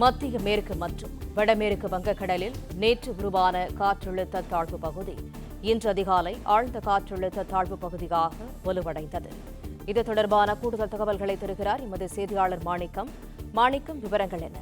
மத்திய மேற்கு மற்றும் வடமேற்கு வங்கக்கடலில் நேற்று உருவான காற்றழுத்த தாழ்வு பகுதி இன்று அதிகாலை ஆழ்ந்த காற்றழுத்த தாழ்வு பகுதியாக வலுவடைந்தது. இது தொடர்பான கூடுதல் தகவல்களை தருகிறார் எமது செய்தியாளர் மாணிக்கம். விவரங்கள் என்ன?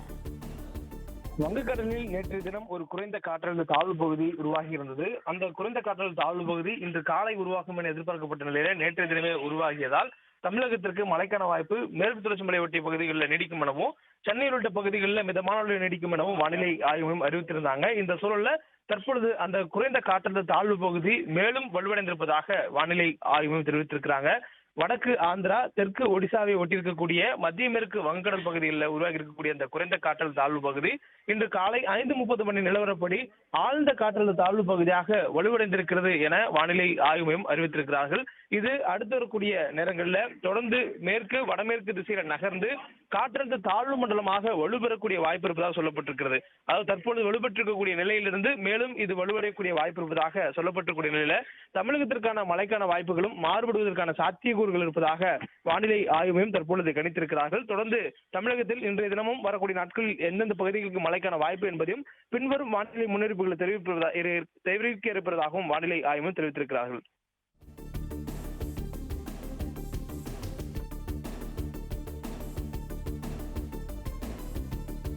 வங்கக்கடலில் நேற்றைய தினம் ஒரு குறைந்த காற்றழுத்த தாழ்வு பகுதி உருவாகி இருந்தது. அந்த குறைந்த காற்றழுத்த தாழ்வு பகுதி இன்று காலை உருவாகும் என எதிர்பார்க்கப்பட்ட நிலையில நேற்றைய தினமே உருவாகியதால் தமிழகத்திற்கு மழைக்கான வாய்ப்பு மேற்கு தொடர்ச்சி மலை ஒட்டிய பகுதிகளில் நீடிக்கும் எனவும், சென்னை உள்ளிட்ட பகுதிகளில் மிதமான அளவில் நீடிக்கும் எனவும் வானிலை ஆய்வு மையம் அறிவித்திருந்தாங்க. இந்த சூழல்ல தற்பொழுது அந்த குறைந்த காற்றழுத்த தாழ்வு பகுதி மேலும் வலுவடைந்திருப்பதாக வானிலை ஆய்வு மையம் தெரிவித்திருக்கிறாங்க. வடக்கு ஆந்திரா, தெற்கு ஒடிசாவை ஒட்டியிருக்கக்கூடிய மத்திய மேற்கு வங்கக்கடல் பகுதிகளில் உருவாகி இருக்கக்கூடிய அந்த குறைந்த காற்றழுத்த தாழ்வு பகுதி இன்று காலை 5:30 மணி நிலவரப்படி ஆழ்ந்த காற்றழுத்த தாழ்வு பகுதியாக வலுவடைந்திருக்கிறது என வானிலை ஆய்வு மையம் அறிவித்திருக்கிறார்கள். இது அடுத்து வரக்கூடிய நேரங்களில் தொடர்ந்து மேற்கு வடமேற்கு திசையில நகர்ந்து காற்றழுத்த தாழ்வு மண்டலமாக வலுப்பெறக்கூடிய வாய்ப்பு இருப்பதாக சொல்லப்பட்டிருக்கிறது. அதாவது தற்பொழுது வலுப்பெற்றிருக்கக்கூடிய நிலையிலிருந்து மேலும் இது வலுவடையக்கூடிய வாய்ப்பு இருப்பதாக சொல்லப்பட்டிருக்கூடிய நிலையில தமிழகத்திற்கான மழைக்கான வாய்ப்புகளும் மாறுபடுவதற்கான சாத்தியக்கூறுகள் இருப்பதாக வானிலை ஆய்வு மையம் தற்பொழுது கணித்திருக்கிறார்கள். தொடர்ந்து தமிழகத்தில் இன்றைய தினமும் வரக்கூடிய நாட்களில் எந்தெந்த பகுதிகளுக்கு மழைக்கான வாய்ப்பு என்பதையும் பின்வரும் வானிலை முன்னறிவிப்புகளை தெரிவிக்க இருப்பதாகவும் வானிலை ஆய்வு மையம் தெரிவித்திருக்கிறார்கள்.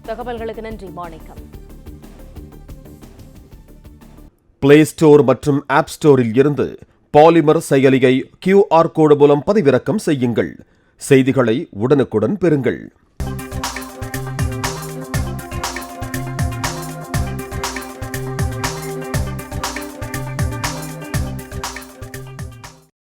தகவல்களுக்கு நன்றி மாணிக்கம். பிளே ஸ்டோர் மற்றும் ஆப் ஸ்டோரில் இருந்து பாலிமர் செயலியை QR கோடு மூலம் பதிவிறக்கம் செய்யுங்கள். செய்திகளை உடனுக்குடன் பெறுங்கள்.